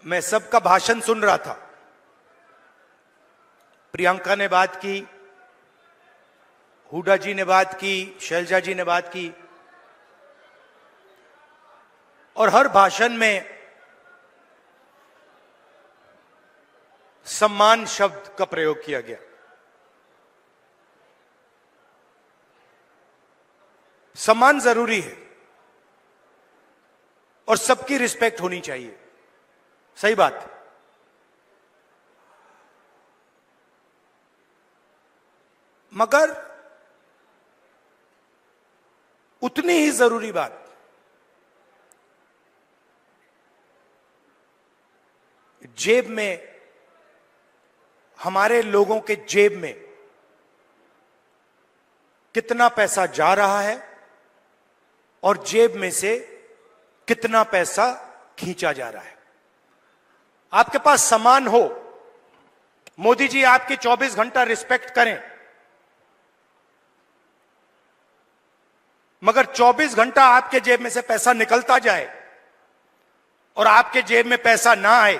मैं सबका भाषण सुन रहा था। प्रियंका ने बात की, हुडा जी ने बात की, शैलजा जी ने बात की, और हर भाषण में सम्मान शब्द का प्रयोग किया गया। सम्मान जरूरी है और सबकी रिस्पेक्ट होनी चाहिए, सही बात। मगर उतनी ही जरूरी बात जेब में, हमारे लोगों के जेब में कितना पैसा जा रहा है और जेब में से कितना पैसा खींचा जा रहा है। आपके पास सामान हो, मोदी जी आपकी 24 घंटा रिस्पेक्ट करें, मगर 24 घंटा आपके जेब में से पैसा निकलता जाए और आपके जेब में पैसा ना आए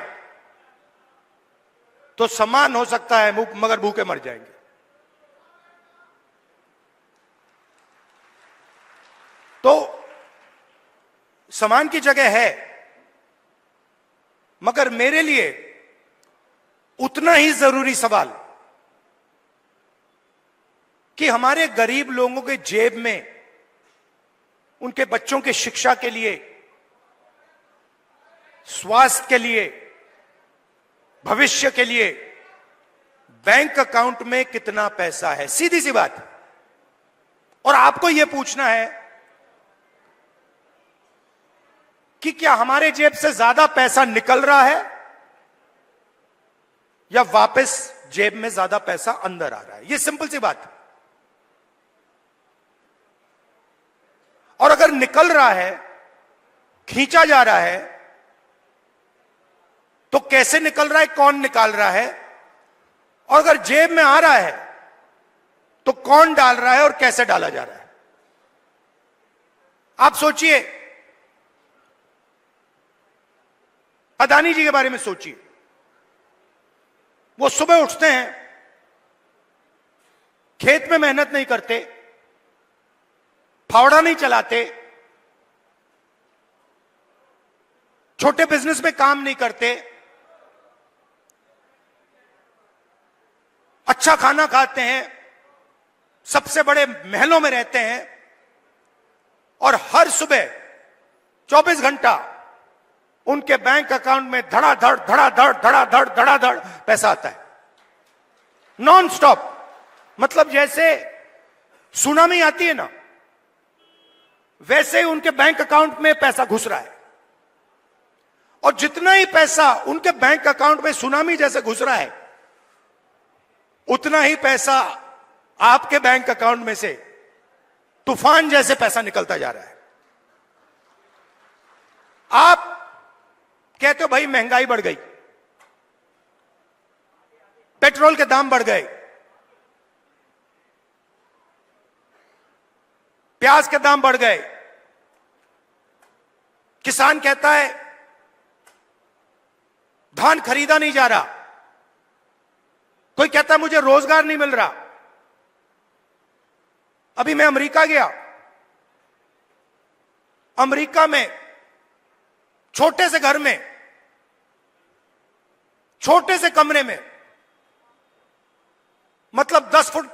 तो सामान हो सकता है मगर भूखे मर जाएंगे। तो सामान की जगह है, मगर मेरे लिए उतना ही जरूरी सवाल कि हमारे गरीब लोगों के जेब में उनके बच्चों की शिक्षा के लिए, स्वास्थ्य के लिए, भविष्य के लिए बैंक अकाउंट में कितना पैसा है। सीधी सी बात। और आपको यह पूछना है कि क्या हमारे जेब से ज्यादा पैसा निकल रहा है या वापस जेब में ज्यादा पैसा अंदर आ रहा है। यह सिंपल सी बात। और अगर निकल रहा है, खींचा जा रहा है, तो कैसे निकल रहा है, कौन निकाल रहा है, और अगर जेब में आ रहा है तो कौन डाल रहा है और कैसे डाला जा रहा है। आप सोचिए, अदानी जी के बारे में सोचिए। वो सुबह उठते हैं, खेत में मेहनत नहीं करते, फावड़ा नहीं चलाते, छोटे बिजनेस में काम नहीं करते, अच्छा खाना खाते हैं, सबसे बड़े महलों में रहते हैं, और हर सुबह 24 घंटा उनके बैंक अकाउंट में धड़ाधड़ धड़ाधड़ धड़ाधड़ धड़ाधड़ पैसा आता है, नॉन स्टॉप। मतलब जैसे सुनामी आती है ना, वैसे ही उनके बैंक अकाउंट में पैसा घुस रहा है। और जितना ही पैसा उनके बैंक अकाउंट में सुनामी जैसे घुस रहा है, उतना ही पैसा आपके बैंक अकाउंट में से तूफान जैसे पैसा निकलता जा रहा है। आप कहते हो भाई महंगाई बढ़ गई, पेट्रोल के दाम बढ़ गए, प्याज के दाम बढ़ गए, किसान कहता है धान खरीदा नहीं जा रहा, कोई कहता है मुझे रोजगार नहीं मिल रहा। अभी मैं अमेरिका गया, अमेरिका में छोटे से घर में, छोटे से कमरे में, मतलब 10 फुट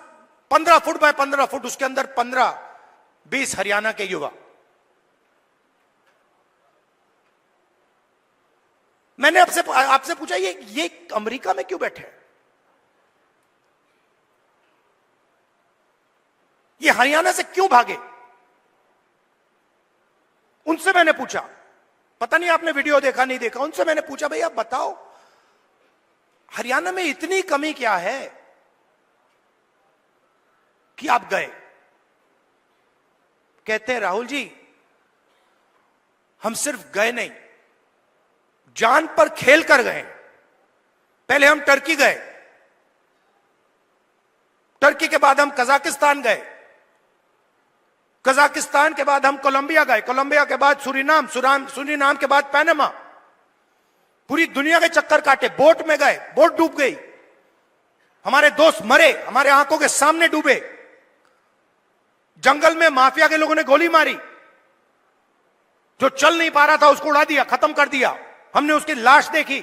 15 फुट बाय 15 फुट, उसके अंदर 15-20 हरियाणा के युवा। मैंने आपसे पूछा ये अमेरिका में क्यों बैठे हैं, ये हरियाणा से क्यों भागे। उनसे मैंने पूछा, पता नहीं आपने वीडियो देखा नहीं देखा, उनसे मैंने पूछा भाई आप बताओ हरियाणा में इतनी कमी क्या है कि आप गए। कहते हैं राहुल जी हम सिर्फ गए नहीं, जान पर खेल कर गए। पहले हम टर्की गए, टर्की के बाद हम कजाकिस्तान गए, कजाकिस्तान के बाद हम कोलंबिया गए, कोलंबिया के बाद सूरीनाम, सूरीनाम के बाद पनामा, पूरी दुनिया के चक्कर काटे, बोट में गए, बोट डूब गई, हमारे दोस्त मरे, हमारे आंखों के सामने डूबे, जंगल में माफिया के लोगों ने गोली मारी, जो चल नहीं पा रहा था उसको उड़ा दिया, खत्म कर दिया, हमने उसकी लाश देखी,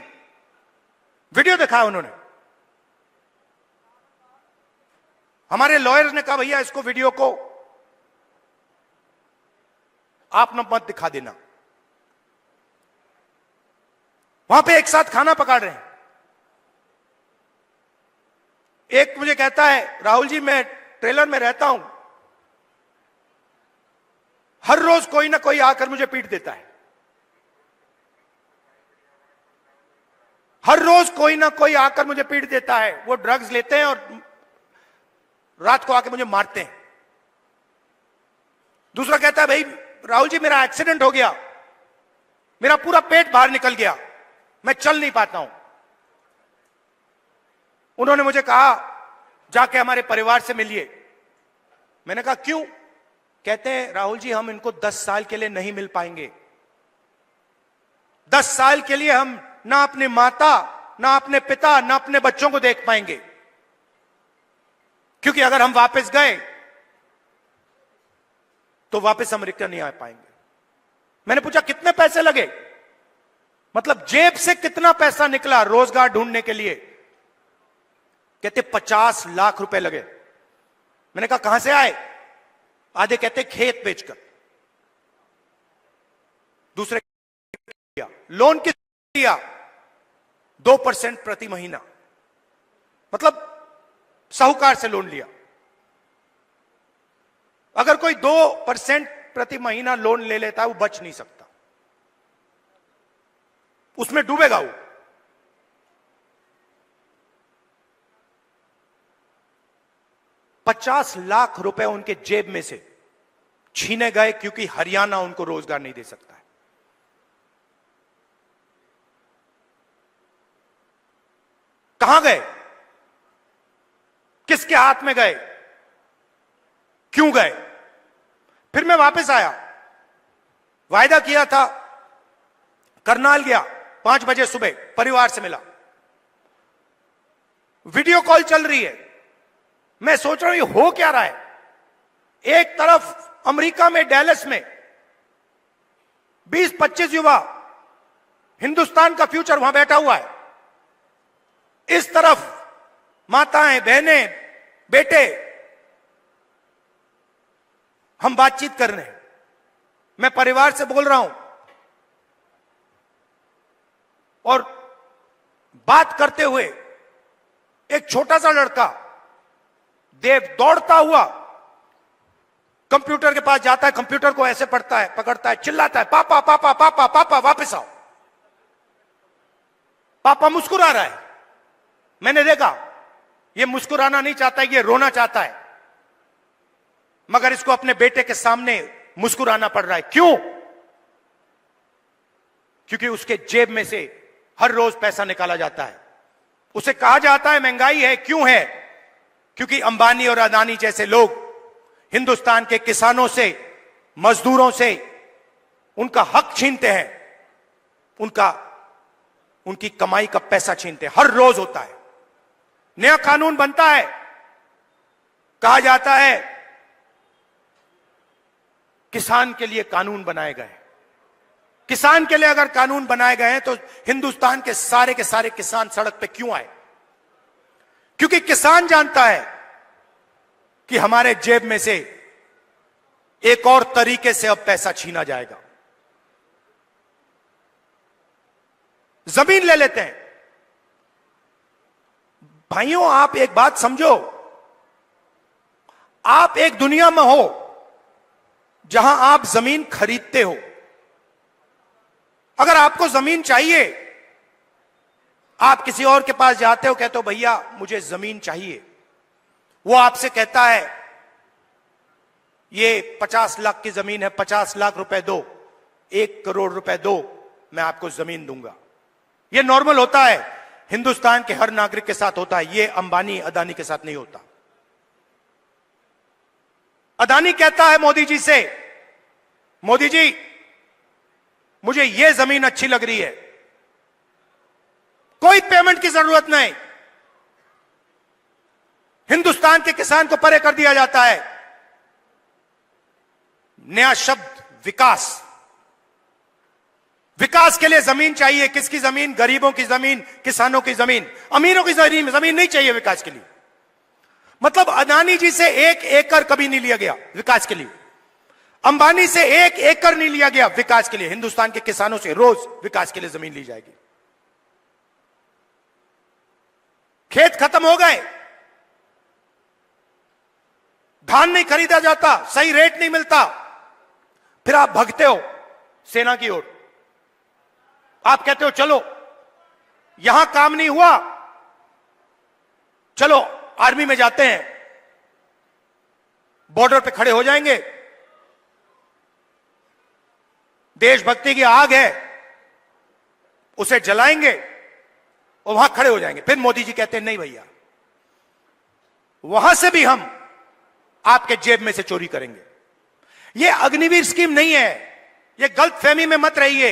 वीडियो दिखाया उन्होंने। हमारे लॉयर्स ने कहा भैया इसको वीडियो को आप न मत दिखा देना। वहां पे एक साथ खाना पका रहे हैं, एक मुझे कहता है राहुल जी मैं ट्रेलर में रहता हूं, हर रोज कोई ना कोई आकर मुझे पीट देता है, हर रोज कोई ना कोई आकर मुझे पीट देता है, वो ड्रग्स लेते हैं और रात को आके मुझे मारते हैं। दूसरा कहता है भाई राहुल जी मेरा एक्सीडेंट हो गया, मेरा पूरा पेट बाहर निकल गया, मैं चल नहीं पाता हूं। उन्होंने मुझे कहा जाके हमारे परिवार से मिलिए। मैंने कहा क्यों? कहते हैं राहुल जी हम इनको 10 साल के लिए नहीं मिल पाएंगे, 10 साल के लिए हम ना अपनी माता, ना अपने पिता, ना अपने बच्चों को देख पाएंगे, क्योंकि अगर हम वापस गए तो वापस अमेरिका नहीं आ पाएंगे। मैंने पूछा कितने पैसे लगे, मतलब जेब से कितना पैसा निकला रोजगार ढूंढने के लिए? कहते 50 लाख रुपए लगे। मैंने कहा कहां से आए? आधे कहते खेत बेचकर, दूसरे किया लोन किस लिया 2% प्रति महीना, मतलब साहूकार से लोन लिया। अगर कोई 2% प्रति महीना लोन ले लेता है वो बच नहीं सकता, उसमें डूबेगा वो। $50 लाख रुपए उनके जेब में से छीने गए क्योंकि हरियाणा उनको रोजगार नहीं दे सकता है। कहां गए? किसके हाथ में गए? क्यों गए? फिर मैं वापस आया, वायदा किया था, करनाल गया, 5 बजे सुबह परिवार से मिला, वीडियो कॉल चल रही है। मैं सोच रहा हूं ये हो क्या रहा है। एक तरफ अमेरिका में डैलस में 20-25 युवा, हिंदुस्तान का फ्यूचर वहां बैठा हुआ है, इस तरफ माताएं, बहनें, बेटे, हम बातचीत कर रहे हैं। मैं परिवार से बोल रहा हूं और बात करते हुए एक छोटा सा लड़का देव दौड़ता हुआ कंप्यूटर के पास जाता है, कंप्यूटर को ऐसे पढ़ता है, पकड़ता है, चिल्लाता है पापा पापा पापा पापा वापस आओ। पापा मुस्कुरा रहा है, मैंने देखा ये मुस्कुराना नहीं चाहता है, ये रोना चाहता है, मगर इसको अपने बेटे के सामने मुस्कुराना पड़ रहा है। क्यों? क्योंकि उसके जेब में से हर रोज पैसा निकाला जाता है। उसे कहा जाता है महंगाई है। क्यों है? क्योंकि अंबानी और अदानी जैसे लोग हिंदुस्तान के किसानों से, मजदूरों से उनका हक छीनते हैं, उनकी कमाई का पैसा छीनते हैं। हर रोज होता है, नया कानून बनता है, कहा जाता है किसान के लिए कानून बनाए गए। किसान के लिए अगर कानून बनाए गए हैं तो हिंदुस्तान के सारे किसान सड़क पे क्यों आए? क्योंकि किसान जानता है कि हमारे जेब में से एक और तरीके से अब पैसा छीना जाएगा। जमीन ले लेते हैं। भाइयों आप एक बात समझो, आप एक दुनिया में हो जहां आप जमीन खरीदते हो। अगर आपको जमीन चाहिए, आप किसी और के पास जाते हो, कहते हो भैया मुझे जमीन चाहिए, वो आपसे कहता है ये 50 लाख की जमीन है, 50 लाख रुपए दो, 1 करोड़ रुपए दो, मैं आपको जमीन दूंगा। ये नॉर्मल होता है, हिंदुस्तान के हर नागरिक के साथ होता है, ये अंबानी अदानी के साथ नहीं होता। अदानी कहता है मोदी जी से, मोदी जी मुझे ये जमीन अच्छी लग रही है, कोई पेमेंट की जरूरत नहीं। हिंदुस्तान के किसान को परे कर दिया जाता है। नया शब्द विकास। विकास के लिए जमीन चाहिए। किसकी जमीन? गरीबों की जमीन, किसानों की जमीन। अमीरों की जमीन नहीं चाहिए विकास के लिए। मतलब अदानी जी से 1 एकड़ कभी नहीं लिया गया विकास के लिए। अंबानी से 1 एकड़ नहीं लिया गया विकास के लिए। हिंदुस्तान के किसानों से रोज विकास के लिए जमीन ली जाएगी। खेत खत्म हो गए, धान नहीं खरीदा जाता, सही रेट नहीं मिलता, फिर आप भगते हो सेना की ओर। आप कहते हो चलो यहां काम नहीं हुआ, चलो आर्मी में जाते हैं, बॉर्डर पे खड़े हो जाएंगे, देशभक्ति की आग है उसे जलाएंगे और वहां खड़े हो जाएंगे। फिर मोदी जी कहते हैं नहीं भैया, वहां से भी हम आपके जेब में से चोरी करेंगे। यह अग्निवीर स्कीम नहीं है, यह गलतफहमी में मत रहिए।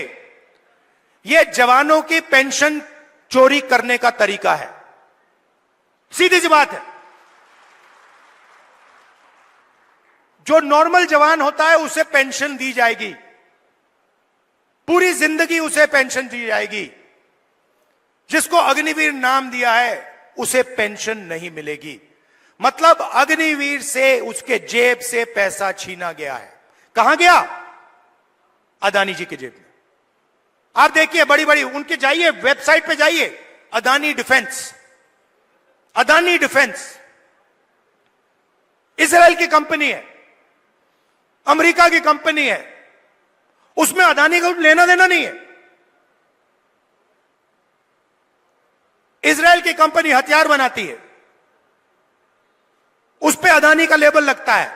यह जवानों की पेंशन चोरी करने का तरीका है। सीधी सी बात है। जो नॉर्मल जवान होता है उसे पेंशन दी जाएगी, पूरी जिंदगी उसे पेंशन दी जाएगी। जिसको अग्निवीर नाम दिया है उसे पेंशन नहीं मिलेगी। मतलब अग्निवीर से उसके जेब से पैसा छीना गया है। कहां गया? अदानी जी की जेब में। आप देखिए बड़ी बड़ी उनके, जाइए वेबसाइट पे जाइए, Adani defence. Adani defence Israel की कंपनी है, अमेरिका की कंपनी है, उसमें अदानी को लेना देना नहीं है। इजराइल की कंपनी हथियार बनाती है, उस पे अदानी का लेबल लगता है।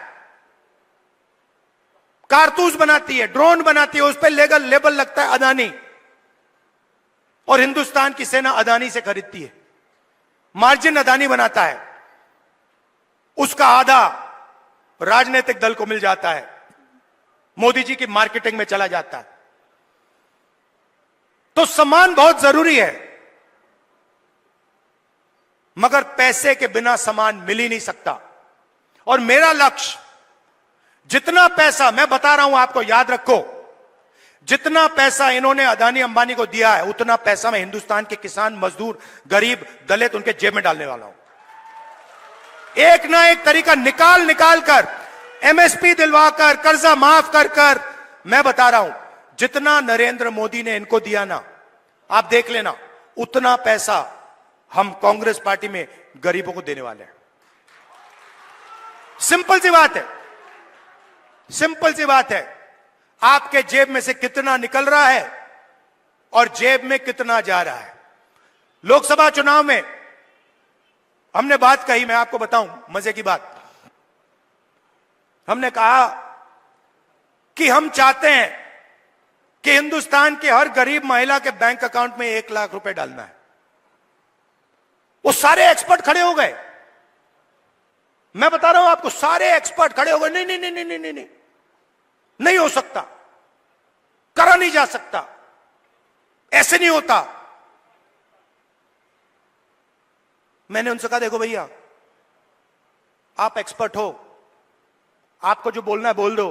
कारतूस बनाती है, ड्रोन बनाती है, उस पे लेबल लगता है अदानी। और हिंदुस्तान की सेना अदानी से खरीदती है, मार्जिन अदानी बनाता है, उसका आधा राजनीतिक दल को मिल जाता है, मोदी जी की मार्केटिंग में चला जाता है। तो सम्मान बहुत जरूरी है, मगर पैसे के बिना सम्मान मिल ही नहीं सकता। और मेरा लक्ष्य, जितना पैसा मैं बता रहा हूं आपको, याद रखो, जितना पैसा इन्होंने अदानी अंबानी को दिया है उतना पैसा मैं हिंदुस्तान के किसान, मजदूर, गरीब, दलित उनके जेब में डालने वाला हूं। एक ना एक तरीका निकाल कर, एमएसपी दिलवाकर, कर्जा माफ कर मैं बता रहा हूं, जितना नरेंद्र मोदी ने इनको दिया ना, आप देख लेना, उतना पैसा हम कांग्रेस पार्टी में गरीबों को देने वाले हैं। सिंपल सी बात है, सिंपल सी बात है। आपके जेब में से कितना निकल रहा है और जेब में कितना जा रहा है। लोकसभा चुनाव में हमने बात कही, मैं आपको बताऊं मजे की बात। हमने कहा कि हम चाहते हैं कि हिंदुस्तान के हर गरीब महिला के बैंक अकाउंट में 1 लाख रुपए डालना है। वो सारे एक्सपर्ट खड़े हो गए, मैं बता रहा हूं आपको, सारे एक्सपर्ट खड़े हो गए, नहीं नहीं नहीं नहीं नहीं नहीं, नहीं हो सकता, करा नहीं जा सकता, ऐसे नहीं होता। मैंने उनसे कहा देखो भैया, आप एक्सपर्ट हो, आपको जो बोलना है बोल दो,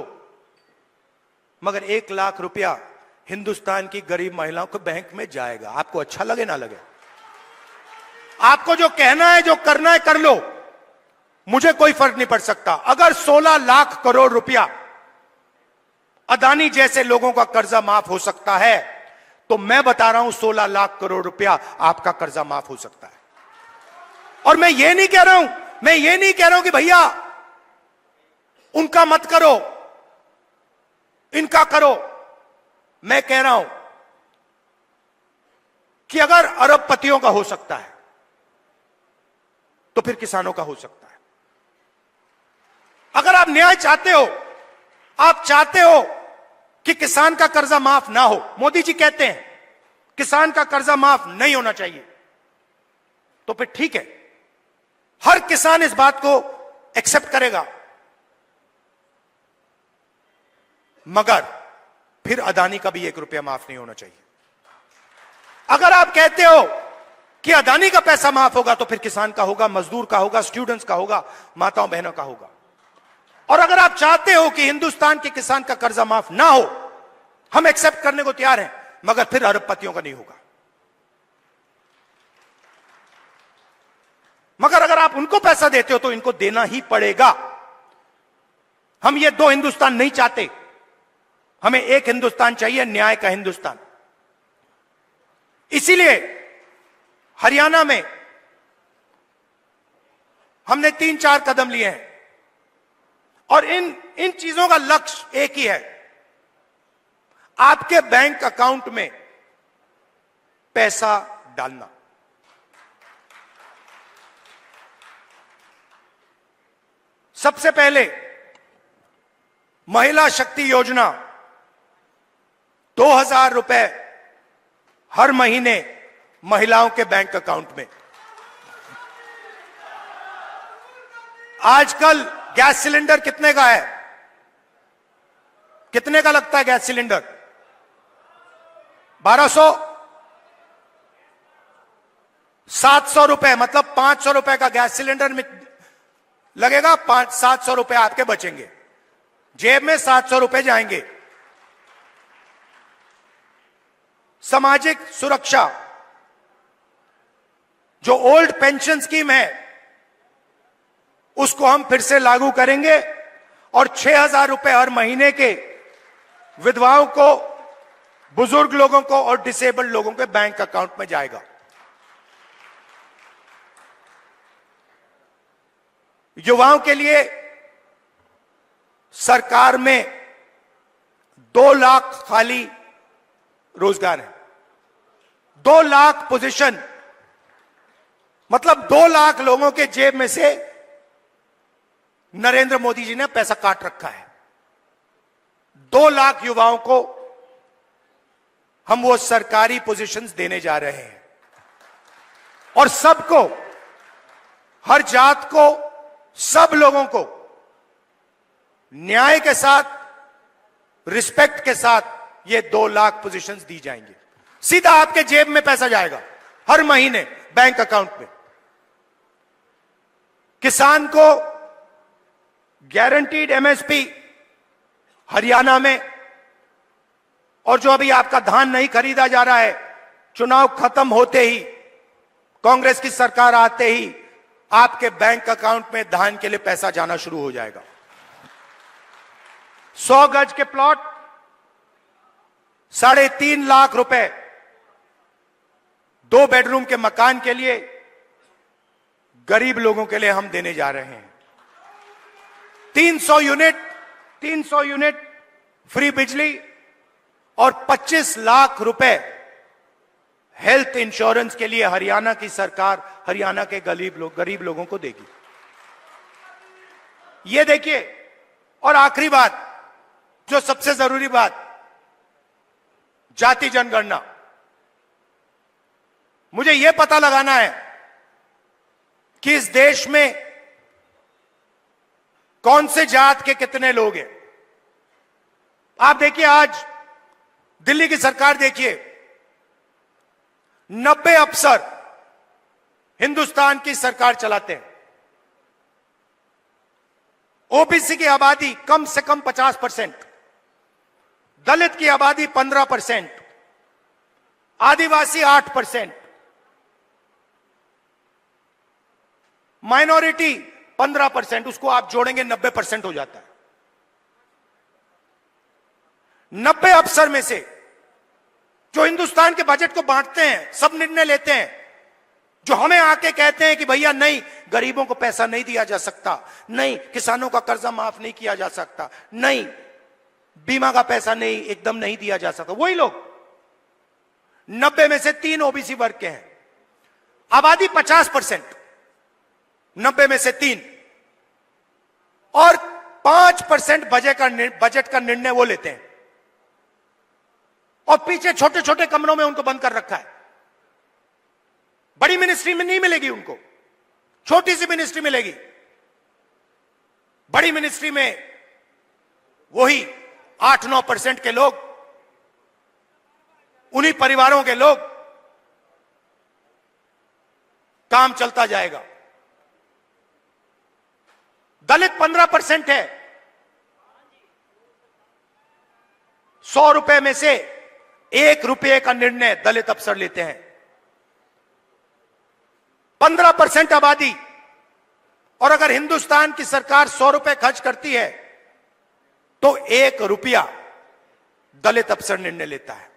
मगर 1 लाख रुपया हिंदुस्तान की गरीब महिलाओं के बैंक में जाएगा। आपको अच्छा लगे ना लगे, आपको जो कहना है, जो करना है कर लो, मुझे कोई फर्क नहीं पड़ सकता। अगर 16 लाख करोड़ रुपया अदानी जैसे लोगों का कर्जा माफ हो सकता है, तो मैं बता रहा हूं 16 लाख करोड़ रुपया आपका कर्जा माफ हो सकता है। और मैं ये नहीं कह रहा हूं कि भैया उनका मत करो, इनका करो। मैं कह रहा हूं कि अगर अरबपतियों का हो सकता है तो फिर किसानों का हो सकता है। अगर आप न्याय चाहते हो, आप चाहते हो कि किसान का कर्जा माफ ना हो, मोदी जी कहते हैं किसान का कर्जा माफ नहीं होना चाहिए, तो फिर ठीक है, हर किसान इस बात को एक्सेप्ट करेगा, मगर फिर अदानी का भी 1 रुपया माफ नहीं होना चाहिए। अगर आप कहते हो कि अदानी का पैसा माफ होगा तो फिर किसान का होगा, मजदूर का होगा, स्टूडेंट्स का होगा, माताओं बहनों का होगा। और अगर आप चाहते हो कि हिंदुस्तान के किसान का कर्जा माफ ना हो, हम एक्सेप्ट करने को तैयार हैं, मगर फिर अरबपतियों का नहीं होगा। मगर अगर आप उनको पैसा देते हो तो इनको देना ही पड़ेगा। हम ये दो हिंदुस्तान नहीं चाहते, हमें एक हिंदुस्तान चाहिए, न्याय का हिंदुस्तान। इसीलिए हरियाणा में हमने 3-4 कदम लिए हैं और इन चीजों का लक्ष्य एक ही है, आपके बैंक अकाउंट में पैसा डालना। सबसे पहले महिला शक्ति योजना, 2000 रुपए हर महीने महिलाओं के बैंक अकाउंट में। आजकल गैस सिलेंडर कितने का है? कितने का लगता है गैस सिलेंडर? 1200, 700 रुपए, मतलब 500 रुपए का गैस सिलेंडर में लगेगा, 700 रुपए आपके बचेंगे, जेब में 700 रुपए जाएंगे। सामाजिक सुरक्षा, जो ओल्ड पेंशन स्कीम है उसको हम फिर से लागू करेंगे और 6000 रुपए हर महीने के विधवाओं को, बुजुर्ग लोगों को और डिसेबल्ड लोगों के बैंक अकाउंट में जाएगा। युवाओं के लिए सरकार में 2 लाख खाली रोजगार है, 2 लाख पोजीशन, मतलब 2 लाख लोगों के जेब में से नरेंद्र मोदी जी ने पैसा काट रखा है। 2 लाख युवाओं को हम वो सरकारी पोजीशंस देने जा रहे हैं और सबको, हर जात को, सब लोगों को न्याय के साथ, रिस्पेक्ट के साथ ये 2 लाख पोजीशंस दी जाएंगी। सीधा आपके जेब में पैसा जाएगा हर महीने बैंक अकाउंट में। किसान को गारंटीड एमएसपी हरियाणा में, और जो अभी आपका धान नहीं खरीदा जा रहा है, चुनाव खत्म होते ही, कांग्रेस की सरकार आते ही आपके बैंक अकाउंट में धान के लिए पैसा जाना शुरू हो जाएगा। 100 गज के प्लॉट 3.5 लाख रुपए, 2 बेडरूम के मकान के लिए गरीब लोगों के लिए हम देने जा रहे हैं। 300 यूनिट फ्री बिजली और 25 लाख रुपए हेल्थ इंश्योरेंस के लिए हरियाणा की सरकार हरियाणा के गरीब लोगों को देगी। ये देखिए, और आखिरी बात, जो सबसे जरूरी बात, जाति जनगणना। मुझे यह पता लगाना है कि इस देश में कौन से जात के कितने लोग हैं। आप देखिए, आज दिल्ली की सरकार देखिए, 90 अफसर हिंदुस्तान की सरकार चलाते हैं। ओबीसी की आबादी कम से कम 50%, दलित की आबादी 15%, आदिवासी 8%, माइनॉरिटी 15%, उसको आप जोड़ेंगे 90% हो जाता है। 90 अफसर में से जो हिंदुस्तान के बजट को बांटते हैं, सब निर्णय लेते हैं, जो हमें आके कहते हैं कि भैया नहीं, गरीबों को पैसा नहीं दिया जा सकता, नहीं किसानों का कर्जा माफ नहीं किया जा सकता, नहीं बीमा का पैसा नहीं, एकदम नहीं दिया जा सकता, वही लोग 90 में से 3 ओबीसी वर्ग के हैं। आबादी 50%, 90 में से 3, और 5% बजट का निर्णय वो लेते हैं, और पीछे छोटे छोटे कमरों में उनको बंद कर रखा है। बड़ी मिनिस्ट्री में नहीं मिलेगी उनको, छोटी सी मिनिस्ट्री मिलेगी। बड़ी मिनिस्ट्री में वही 8-9% के लोग, उन्हीं परिवारों के लोग, काम चलता जाएगा। दलित 15% है। 100 रुपए में से 1 रुपए का निर्णय दलित अफसर लेते हैं। 15% आबादी, और अगर हिंदुस्तान की सरकार 100 रुपए खर्च करती है तो 1 रुपया दलित अफसर निर्णय लेता है।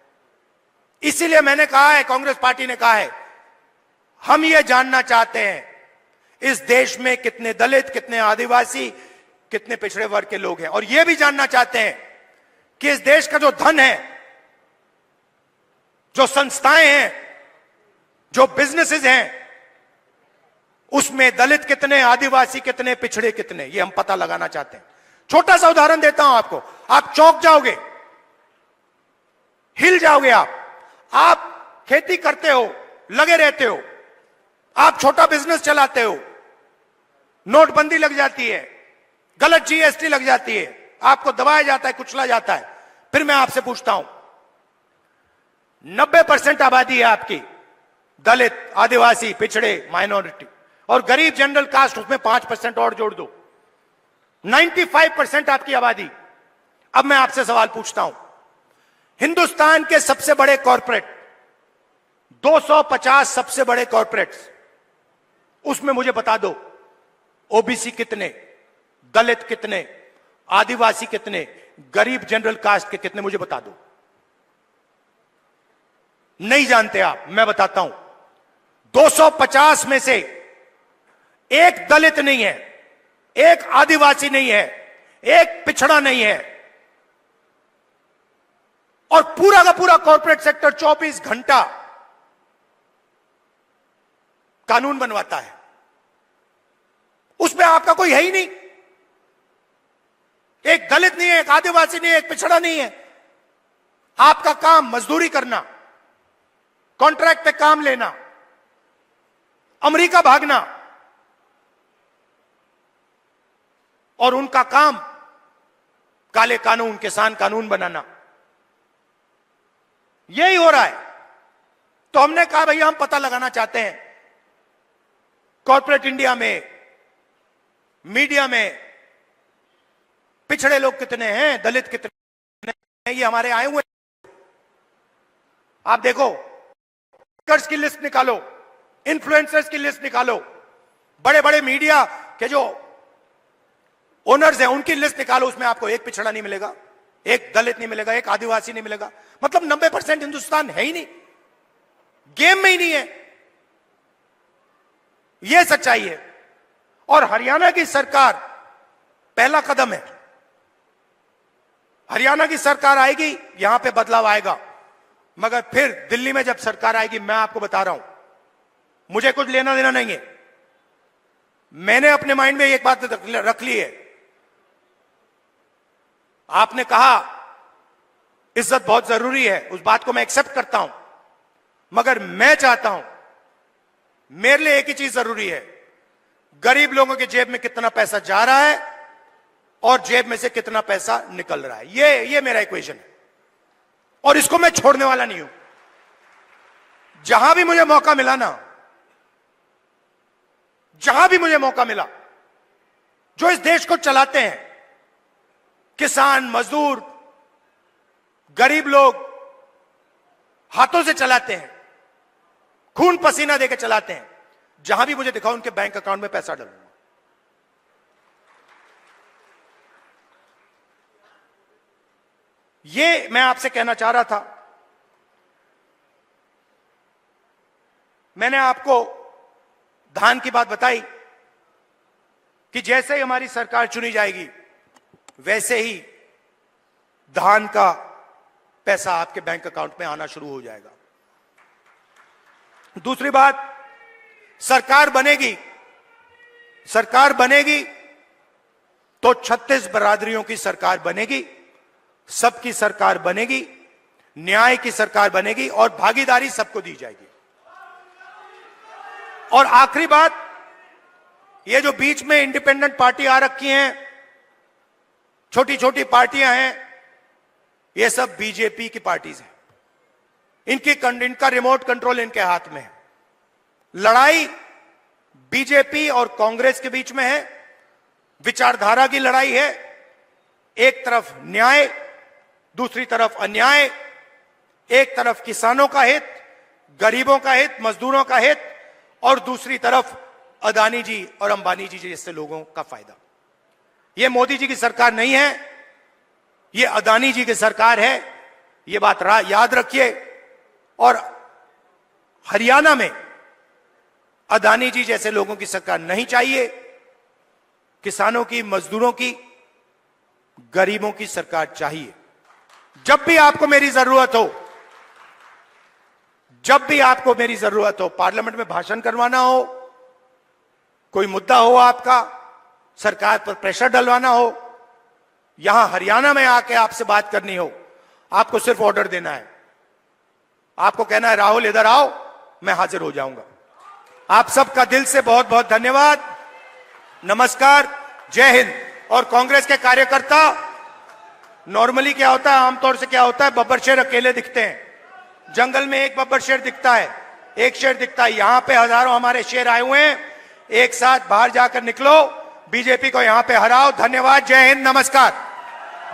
इसीलिए मैंने कहा है, कांग्रेस पार्टी ने कहा है, हम ये जानना चाहते हैं इस देश में कितने दलित, कितने आदिवासी, कितने पिछड़े वर्ग के लोग हैं, और यह भी जानना चाहते हैं कि इस देश का जो धन है, जो संस्थाएं हैं, जो बिजनेसेस हैं, उसमें दलित कितने, आदिवासी कितने, पिछड़े कितने, ये हम पता लगाना चाहते हैं। छोटा सा उदाहरण देता हूं आपको, आप चौंक जाओगे, हिल जाओगे। आप खेती करते हो, लगे रहते हो, आप छोटा बिजनेस चलाते हो, नोटबंदी लग जाती है, गलत जीएसटी लग जाती है, आपको दबाया जाता है, कुचला जाता है। फिर मैं आपसे पूछता हूं, 90% आबादी है आपकी दलित, आदिवासी, पिछड़े, माइनॉरिटी, और गरीब जनरल कास्ट, उसमें 5% और जोड़ दो, 95% आपकी आबादी। अब मैं आपसे सवाल पूछता हूं, हिंदुस्तान के सबसे बड़े कॉरपोरेट, 250 सबसे बड़े कॉरपोरेट्स, उसमें मुझे बता दो ओबीसी कितने, दलित कितने, आदिवासी कितने, गरीब जनरल कास्ट के कितने, मुझे बता दो। नहीं जानते आप, मैं बताता हूं। 250 में से एक दलित नहीं है, एक आदिवासी नहीं है, एक पिछड़ा नहीं है, और पूरा का पूरा कॉर्पोरेट सेक्टर 24 घंटा कानून बनवाता है। उसमें आपका कोई है ही नहीं, एक दलित नहीं है, एक आदिवासी नहीं है, एक पिछड़ा नहीं है। आपका काम मजदूरी करना, कॉन्ट्रैक्ट पे काम लेना, अमेरिका भागना, और उनका काम काले कानून, किसान कानून बनाना, यही हो रहा है। तो हमने कहा भैया हम पता लगाना चाहते हैं कॉर्पोरेट इंडिया में, मीडिया में पिछड़े लोग कितने हैं, दलित कितने हैं, ये हमारे आए हुए। आप देखो, कर्ज की लिस्ट निकालो, इन्फ्लुएंसर्स की लिस्ट निकालो, बड़े बड़े मीडिया के जो ओनर्स हैं उनकी लिस्ट निकालो, उसमें आपको एक पिछड़ा नहीं मिलेगा, एक दलित नहीं मिलेगा, एक आदिवासी नहीं मिलेगा। मतलब 90% हिंदुस्तान है ही नहीं, गेम में ही नहीं है। यह सच्चाई है। और हरियाणा की सरकार पहला कदम है। हरियाणा की सरकार आएगी, यहां पे बदलाव आएगा, मगर फिर दिल्ली में जब सरकार आएगी, मैं आपको बता रहा हूं, मुझे कुछ लेना देना नहीं है। मैंने अपने माइंड में एक बात रख ली है। आपने कहा इज्जत बहुत जरूरी है, उस बात को मैं एक्सेप्ट करता हूं, मगर मैं चाहता हूं, मेरे लिए एक ही चीज जरूरी है, गरीब लोगों के जेब में कितना पैसा जा रहा है और जेब में से कितना पैसा निकल रहा है। ये मेरा इक्वेशन है, और इसको मैं छोड़ने वाला नहीं हूं। जहां भी मुझे मौका मिला ना, जहां भी मुझे मौका मिला, जो इस देश को चलाते हैं, किसान, मजदूर, गरीब लोग हाथों से चलाते हैं, खून पसीना देकर चलाते हैं, जहां भी मुझे दिखाओ उनके बैंक अकाउंट में पैसा डालूंगा। ये मैं आपसे कहना चाह रहा था। मैंने आपको धान की बात बताई कि जैसे ही हमारी सरकार चुनी जाएगी, वैसे ही धान का पैसा आपके बैंक अकाउंट में आना शुरू हो जाएगा। दूसरी बात, सरकार बनेगी तो 36 बरादरियों की सरकार बनेगी, सबकी सरकार बनेगी, न्याय की सरकार बनेगी, और भागीदारी सबको दी जाएगी। और आखिरी बात, ये जो बीच में इंडिपेंडेंट पार्टी आ रखी हैं, छोटी छोटी पार्टियां हैं, ये सब बीजेपी की पार्टीज हैं। इनका रिमोट कंट्रोल इनके हाथ में है। लड़ाई बीजेपी और कांग्रेस के बीच में है, विचारधारा की लड़ाई है। एक तरफ न्याय, दूसरी तरफ अन्याय, एक तरफ किसानों का हित, गरीबों का हित, मजदूरों का हित, और दूसरी तरफ अदानी जी और अंबानी जी जैसे लोगों का फायदा। यह मोदी जी की सरकार नहीं है, यह अदानी जी की सरकार है, यह बात याद रखिए। और हरियाणा में अदानी जी जैसे लोगों की सरकार नहीं चाहिए। किसानों की, मजदूरों की, गरीबों की सरकार चाहिए। जब भी आपको मेरी जरूरत हो, जब भी आपको मेरी जरूरत हो, पार्लियामेंट में भाषण करवाना हो, कोई मुद्दा हो आपका, सरकार पर प्रेशर डलवाना हो, यहां हरियाणा में आके आपसे बात करनी हो, आपको सिर्फ ऑर्डर देना है। आपको कहना है राहुल इधर आओ, मैं हाजिर हो जाऊंगा। आप सबका दिल से बहुत बहुत धन्यवाद, नमस्कार, जय हिंद। और कांग्रेस के कार्यकर्ता, नॉर्मली क्या होता है, आमतौर से क्या होता है, बब्बर शेर अकेले दिखते हैं। जंगल में एक बब्बर शेर दिखता है, एक शेर दिखता है। यहां पे हजारों हमारे शेर आए हुए हैं। एक साथ बाहर जाकर निकलो, बीजेपी को यहां पे हराओ। धन्यवाद, जय हिंद, नमस्कार।